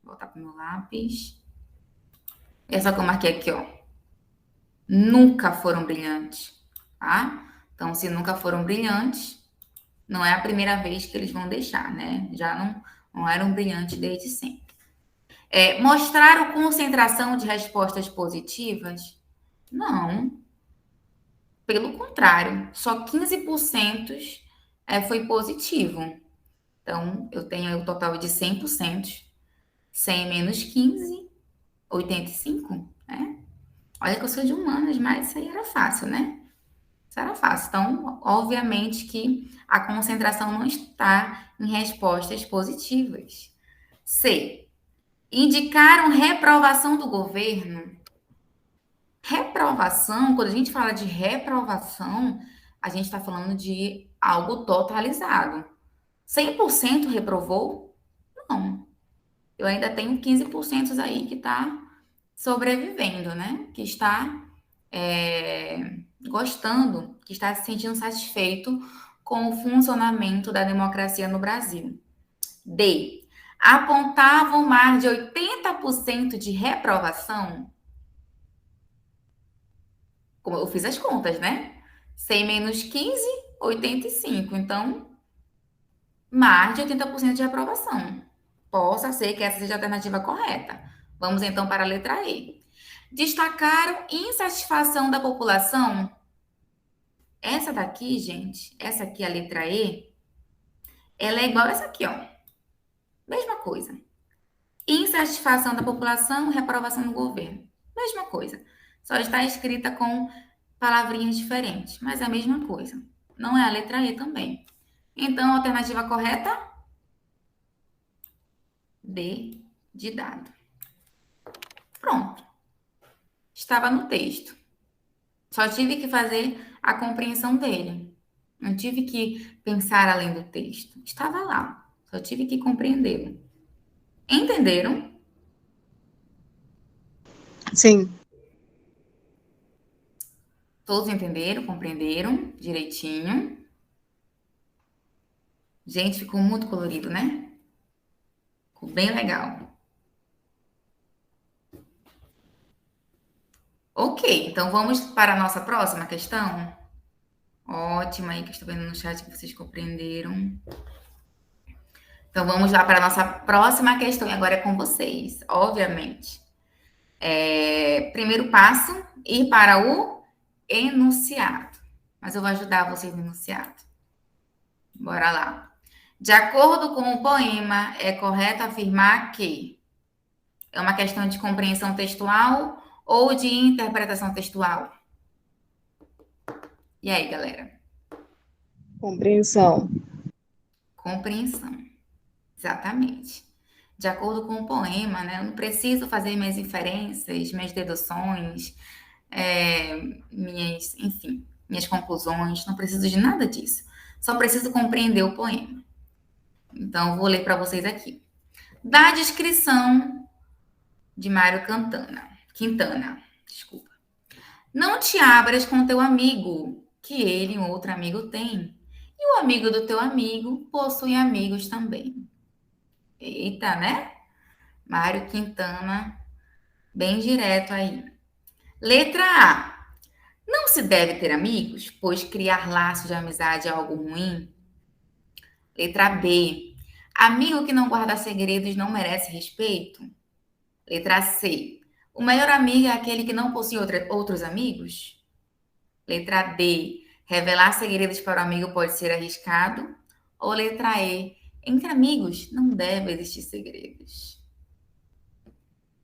voltar para o meu lápis. Olha só que eu marquei aqui, ó. Nunca foram brilhantes, tá? Então, se nunca foram brilhantes, não é a primeira vez que eles vão deixar, né? Já não eram brilhantes desde sempre. Mostraram concentração de respostas positivas? Não. Pelo contrário, só 15% foi positivo. Então, eu tenho o total de 100%. 100 menos 15, 85, né? Olha que eu sou de humanas, mas isso aí era fácil, né? Isso era fácil. Então, obviamente que a concentração não está em respostas positivas. C. Indicaram reprovação do governo. Reprovação, quando a gente fala de reprovação, a gente está falando de algo totalizado. 100% reprovou? Não. Eu ainda tenho 15% aí que está sobrevivendo, né? Que está gostando, que está se sentindo satisfeito com o funcionamento da democracia no Brasil. D. Apontavam mais de 80% de reprovação. Como eu fiz as contas, né? 100 menos 15, 85. Então, mais de 80% de reprovação. Possa ser que essa seja a alternativa correta. Vamos então para a letra E. Destacaram insatisfação da população. Essa daqui, gente, essa aqui, a letra E, ela é igual a essa aqui, ó. Mesma coisa. Insatisfação da população, reprovação do governo. Mesma coisa. Só está escrita com palavrinhas diferentes, mas é a mesma coisa. Não é a letra E também. Então, a alternativa correta? D de dado. Pronto. Estava no texto. Só tive que fazer a compreensão dele. Não tive que pensar além do texto. Estava lá. Só tive que compreendê-lo. Entenderam? Sim. Todos entenderam, compreenderam direitinho. Gente, ficou muito colorido, né? Ficou bem legal. Ok, então vamos para a nossa próxima questão? Ótima aí que eu estou vendo no chat que vocês compreenderam. Então vamos lá para a nossa próxima questão, e agora é com vocês, obviamente. Primeiro passo, ir para o enunciado. Mas eu vou ajudar vocês no enunciado. Bora lá. De acordo com o poema, é correto afirmar que é uma questão de compreensão textual ou de interpretação textual? E aí, galera? Compreensão. Compreensão. Exatamente. De acordo com o poema, né? Eu não preciso fazer minhas inferências, minhas deduções, minhas conclusões, não preciso de nada disso. Só preciso compreender o poema. Então, vou ler para vocês aqui. Da descrição de Mário Quintana, desculpa. Não te abras com teu amigo, que ele um outro amigo tem. E o amigo do teu amigo possui amigos também. Eita, né? Mário Quintana, bem direto aí. Letra A. Não se deve ter amigos, pois criar laços de amizade é algo ruim. Letra B. Amigo que não guarda segredos não merece respeito. Letra C. O melhor amigo é aquele que não possui outros amigos. Letra D. Revelar segredos para o amigo pode ser arriscado. Ou letra E. Entre amigos não deve existir segredos.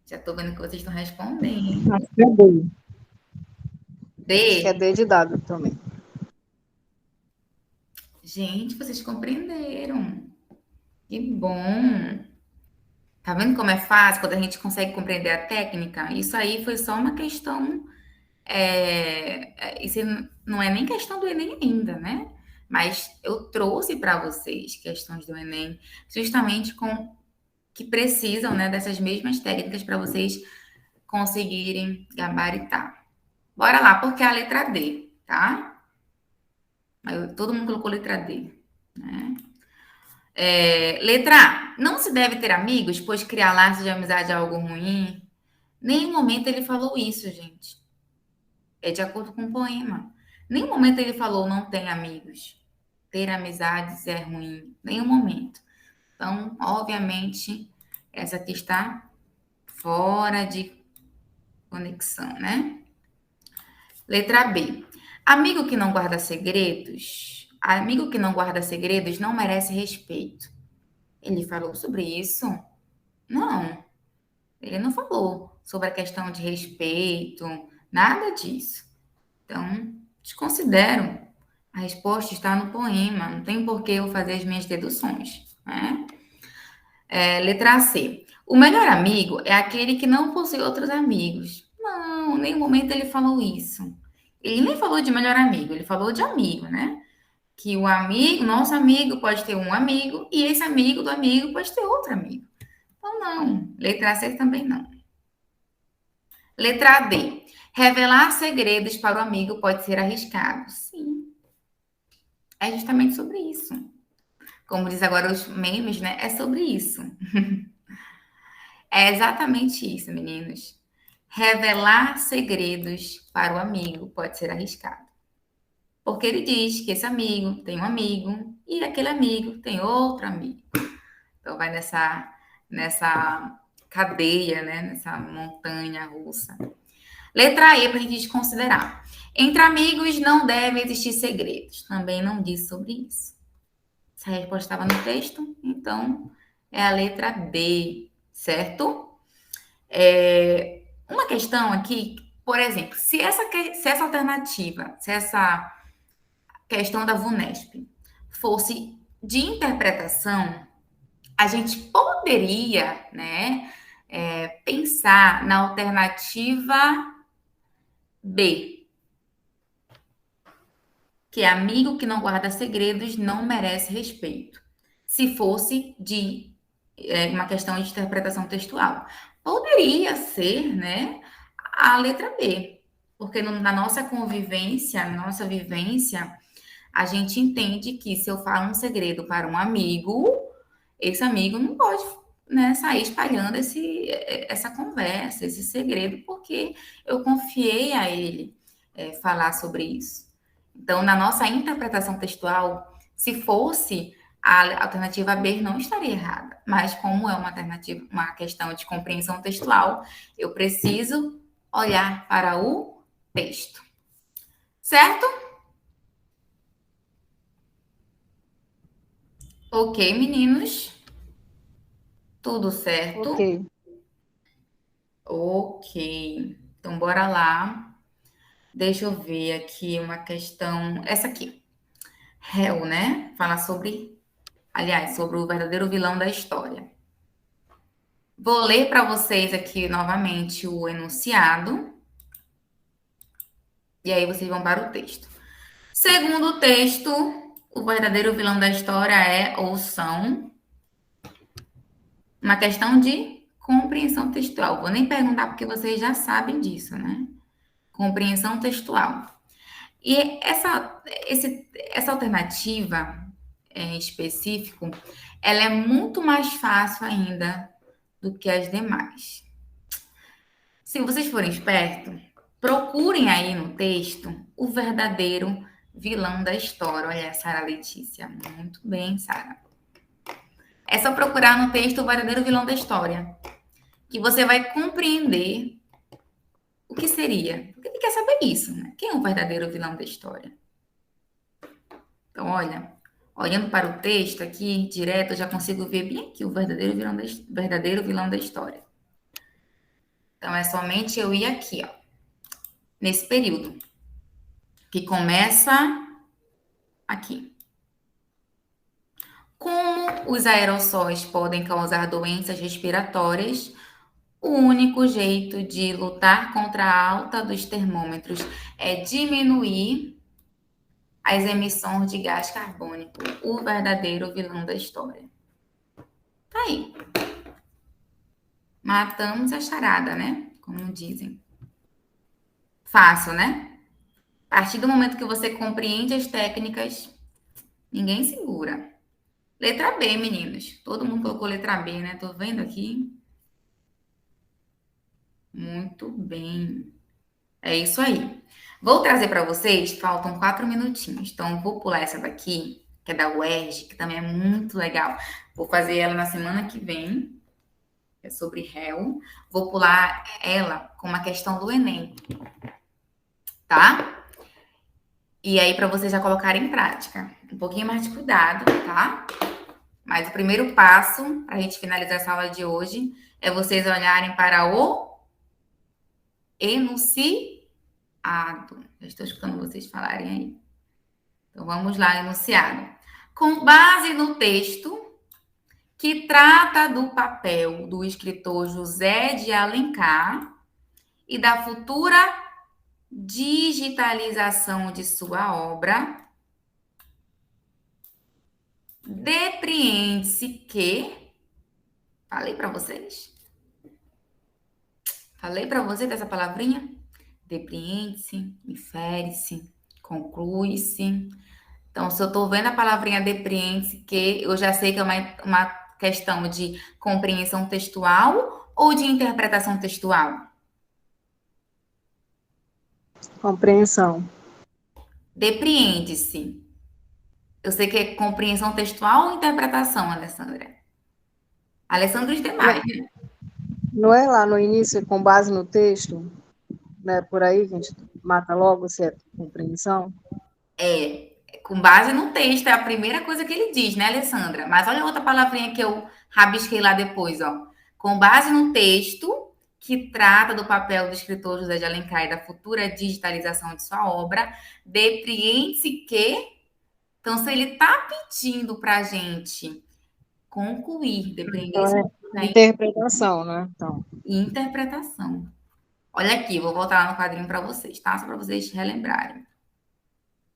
Já estou vendo que vocês estão respondendo. Acho que é D. Acho que é D. D de dado também. Gente, vocês compreenderam. Que bom. Tá vendo como é fácil quando a gente consegue compreender a técnica? Isso aí foi só uma questão. Isso não é nem questão do Enem ainda, né? Mas eu trouxe para vocês questões do Enem, justamente com que precisam, né, dessas mesmas técnicas para vocês conseguirem gabaritar. Bora lá, porque é a letra D, tá? Todo mundo colocou letra D, né? Letra A. Não se deve ter amigos, pois criar laços de amizade é algo ruim. Nenhum momento ele falou isso, gente. É de acordo com o poema. Nenhum momento ele falou não tem amigos. Ter amizades é ruim. Nenhum momento. Então, obviamente, essa aqui está fora de conexão, né? Letra B. Amigo que não guarda segredos. Amigo que não guarda segredos não merece respeito. Ele falou sobre isso? Não. Ele não falou sobre a questão de respeito, nada disso. Então, desconsidero. A resposta está no poema, não tem por que eu fazer as minhas deduções, né? Letra C. O melhor amigo é aquele que não possui outros amigos. Não, em nenhum momento ele falou isso. Ele nem falou de melhor amigo, ele falou de amigo, né? Que o amigo, nosso amigo, pode ter um amigo e esse amigo do amigo pode ter outro amigo. Então, não. Letra C também não. Letra D. Revelar segredos para o amigo pode ser arriscado. Sim, é justamente sobre isso. Como diz agora os memes, né? É sobre isso. É exatamente isso, meninos. Revelar segredos para o amigo pode ser arriscado. Porque ele diz que esse amigo tem um amigo e aquele amigo tem outro amigo. Então vai nessa cadeia, né? Nessa montanha russa. Letra E para a gente considerar. Entre amigos não deve existir segredos. Também não diz sobre isso. Essa resposta estava no texto, então é a letra D, certo? Uma questão aqui, por exemplo, se essa alternativa, se essa questão da VUNESP fosse de interpretação, a gente poderia, né, pensar na alternativa B, que é amigo que não guarda segredos não merece respeito. Se fosse de uma questão de interpretação textual. Poderia ser, né, a letra B, porque na nossa convivência, na nossa vivência, a gente entende que se eu falo um segredo para um amigo, esse amigo não pode, né, sair espalhando essa conversa, esse segredo, porque eu confiei a ele falar sobre isso. Então, na nossa interpretação textual, se fosse a alternativa B, não estaria errada. Mas como é uma questão de compreensão textual, eu preciso olhar para o texto. Certo? Ok, meninos? Tudo certo? Ok. Ok. Então, bora lá. Deixa eu ver aqui uma questão. Essa aqui. Réu, né? Fala sobre, aliás, sobre o verdadeiro vilão da história. Vou ler para vocês aqui novamente o enunciado. E aí vocês vão para o texto. Segundo o texto, o verdadeiro vilão da história é ou são uma questão de compreensão textual. Vou nem perguntar porque vocês já sabem disso, né? Compreensão textual. E essa alternativa em específico, ela é muito mais fácil ainda do que as demais. Se vocês forem espertos, procurem aí no texto o verdadeiro vilão da história. Olha, Sara Letícia, muito bem, Sara. É só procurar no texto o verdadeiro vilão da história, que você vai compreender o que seria. Porque ele quer saber isso, né? Quem é o verdadeiro vilão da história? Então, olha, olhando para o texto aqui, direto, eu já consigo ver bem aqui o verdadeiro vilão da história. Então, é somente eu ir aqui, ó, nesse período, que começa aqui. Como os aerossóis podem causar doenças respiratórias, o único jeito de lutar contra a alta dos termômetros é diminuir as emissões de gás carbônico, o verdadeiro vilão da história. Tá aí. Matamos a charada, né? Como dizem. Fácil, né? A partir do momento que você compreende as técnicas, ninguém segura. Letra B, meninos. Todo mundo colocou letra B, né? Tô vendo aqui. Muito bem. É isso aí. Vou trazer para vocês, faltam 4 minutinhos. Então, vou pular essa daqui, que é da UERJ, que também é muito legal. Vou fazer ela na semana que vem, que é sobre réu. Vou pular ela com uma questão do Enem, tá? E aí, para vocês já colocarem em prática. Um pouquinho mais de cuidado, tá? Mas o primeiro passo, para a gente finalizar essa aula de hoje, é vocês olharem para o enunciado. Já estou escutando vocês falarem aí. Então, vamos lá, enunciado. Com base no texto que trata do papel do escritor José de Alencar e da futura digitalização de sua obra, depreende-se que... Falei para vocês? Falei para vocês dessa palavrinha? Depreende-se, infere-se, conclui-se. Então, se eu estou vendo a palavrinha depreende-se, que eu já sei que é uma questão de compreensão textual ou de interpretação textual? Compreensão. Depreende-se. Eu sei que é compreensão textual ou interpretação, Alessandra? Alessandra e os demais, né? Não é lá no início, com base no texto, né? Por aí que a gente mata logo se é compreensão? Com base no texto, é a primeira coisa que ele diz, né, Alessandra? Mas olha outra palavrinha que eu rabisquei lá depois, ó. Com base no texto que trata do papel do escritor José de Alencar e da futura digitalização de sua obra, depreende-se que... Então, se ele está pedindo para a gente concluir, depreender-se... Então, interpretação, né? Então. Interpretação. Olha aqui, vou voltar lá no quadrinho para vocês, tá? Só para vocês relembrarem.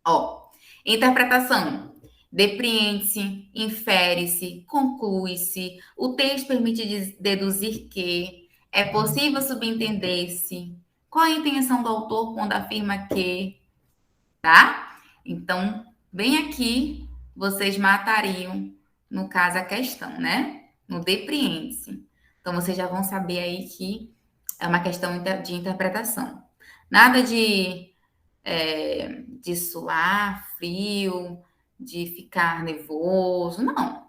Ó, interpretação. Depreende-se, infere-se, conclui-se. O texto permite deduzir que é possível subentender-se. Qual a intenção do autor quando afirma que, tá? Então, bem aqui, vocês matariam, no caso, a questão, né? No depreende-se. Então, vocês já vão saber aí que é uma questão de interpretação. Nada de suar frio, de ficar nervoso, não.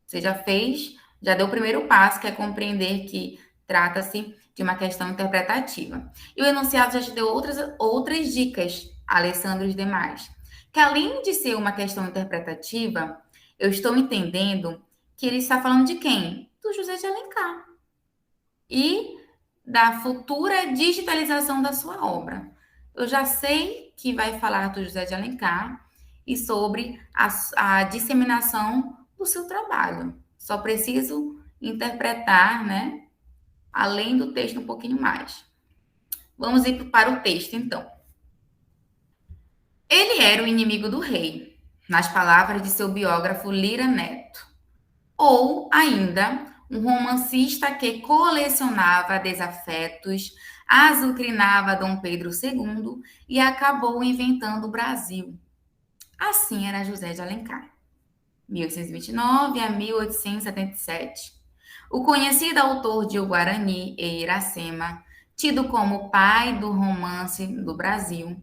Você já fez, já deu o primeiro passo, que é compreender que trata-se de uma questão interpretativa. E o enunciado já te deu outras dicas, Alessandro e os demais. Que além de ser uma questão interpretativa, eu estou entendendo que ele está falando de quem? Do José de Alencar. E da futura digitalização da sua obra. Eu já sei que vai falar do José de Alencar e sobre a disseminação do seu trabalho. Só preciso interpretar, né? Além do texto, um pouquinho mais. Vamos ir para o texto, então. Ele era o inimigo do rei, nas palavras de seu biógrafo Lira Neto. Ou ainda, um romancista que colecionava desafetos azucrinava Dom Pedro II e acabou inventando o Brasil. Assim era José de Alencar, 1829 a 1877. O conhecido autor de O Guarani e Iracema, tido como pai do romance do Brasil,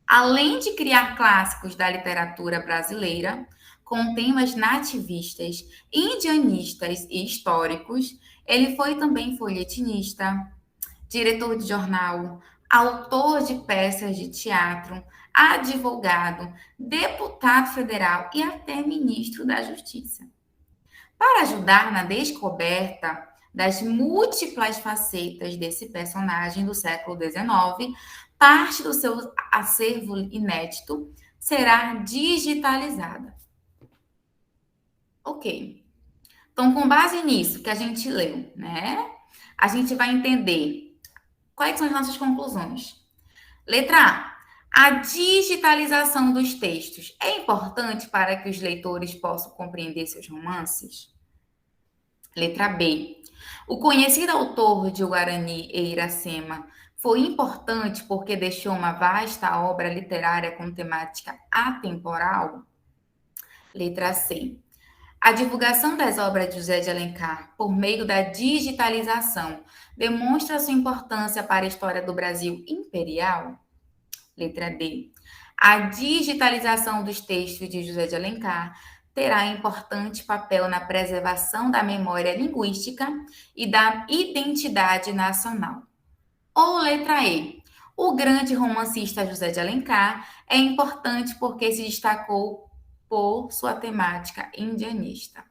além de criar clássicos da literatura brasileira, com temas nativistas, indianistas e históricos, ele foi também folhetinista, diretor de jornal, autor de peças de teatro, advogado, deputado federal e até ministro da Justiça. Para ajudar na descoberta das múltiplas facetas desse personagem do século XIX, parte do seu acervo inédito será digitalizada. Ok. Então, com base nisso que a gente leu, né? A gente vai entender quais são as nossas conclusões. Letra A. A digitalização dos textos é importante para que os leitores possam compreender seus romances? Letra B. O conhecido autor de O Guarani e Iracema foi importante porque deixou uma vasta obra literária com temática atemporal? Letra C. A divulgação das obras de José de Alencar por meio da digitalização demonstra sua importância para a história do Brasil imperial? Letra D. A digitalização dos textos de José de Alencar terá importante papel na preservação da memória linguística e da identidade nacional. Ou letra E. O grande romancista José de Alencar é importante porque se destacou por sua temática indianista.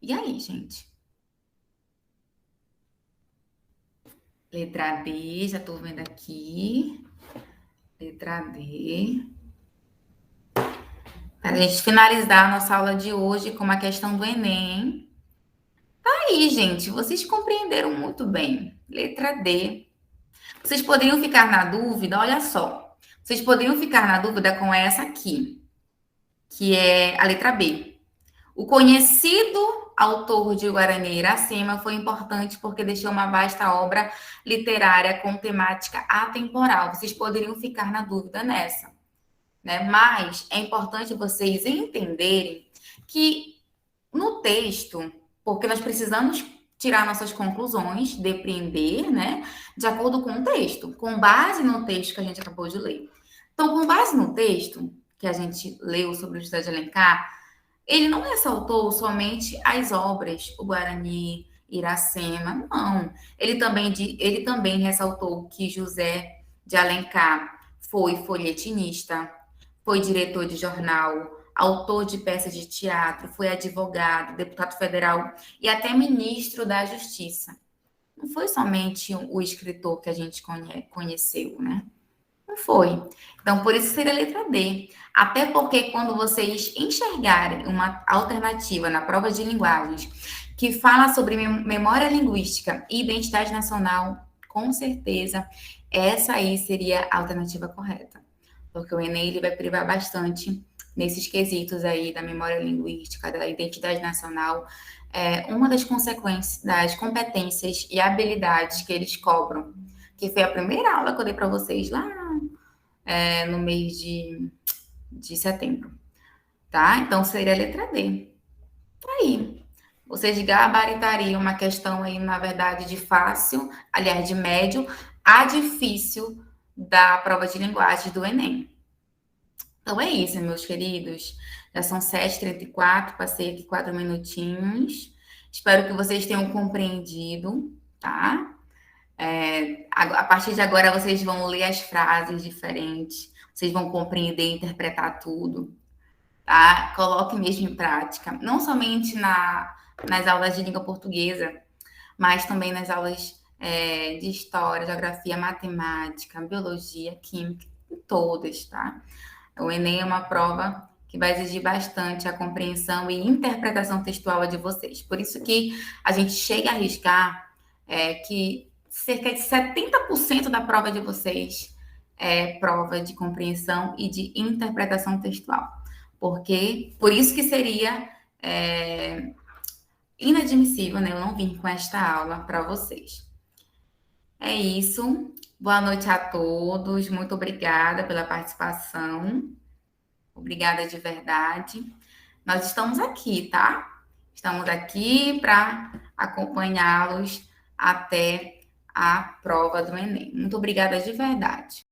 E aí, gente? Letra D, já estou vendo aqui. Letra D. Para a gente finalizar a nossa aula de hoje com uma questão do Enem. Tá aí, gente, vocês compreenderam muito bem. Letra D. Vocês poderiam ficar na dúvida, olha só. Vocês poderiam ficar na dúvida com essa aqui, que é a letra B. O conhecido autor de Guarani e Iracema foi importante porque deixou uma vasta obra literária com temática atemporal. Vocês poderiam ficar na dúvida nessa, né? Mas é importante vocês entenderem que no texto, porque nós precisamos tirar nossas conclusões, depreender, né? De acordo com o texto, com base no texto que a gente acabou de ler. Então, com base no texto que a gente leu sobre o José de Alencar, ele não ressaltou somente as obras, o Guarani, Iracema, não. Ele também ressaltou que José de Alencar foi folhetinista, foi diretor de jornal, autor de peças de teatro, foi advogado, deputado federal e até ministro da Justiça. Não foi somente o escritor que a gente conheceu, né? Não foi. Então, por isso seria a letra D. Até porque quando vocês enxergarem uma alternativa na prova de linguagens que fala sobre memória linguística e identidade nacional, com certeza essa aí seria a alternativa correta. Porque o Enem ele vai privar bastante nesses quesitos aí da memória linguística, da identidade nacional. Uma das consequências, das competências e habilidades que eles cobram, que foi a primeira aula que eu dei para vocês lá no mês de setembro, tá? Então, seria a letra D. Aí, vocês gabaritariam uma questão aí, na verdade, de fácil, aliás, de médio a difícil da prova de linguagem do Enem. Então, é isso, meus queridos. Já são 7h34, passei aqui 4 minutinhos. Espero que vocês tenham compreendido, tá? A partir de agora, vocês vão ler as frases diferentes, vocês vão compreender e interpretar tudo, tá? Coloque mesmo em prática, não somente nas aulas de língua portuguesa, mas também nas aulas de história, geografia, matemática, biologia, química, todas, tá? O Enem é uma prova que vai exigir bastante a compreensão e interpretação textual de vocês. Por isso que a gente chega a arriscar que cerca de 70% da prova de vocês é prova de compreensão e de interpretação textual. Por isso que seria inadmissível, né, eu não vir com esta aula para vocês. É isso. Boa noite a todos. Muito obrigada pela participação. Obrigada de verdade. Nós estamos aqui, tá? Estamos aqui para acompanhá-los até a prova do Enem. Muito obrigada de verdade.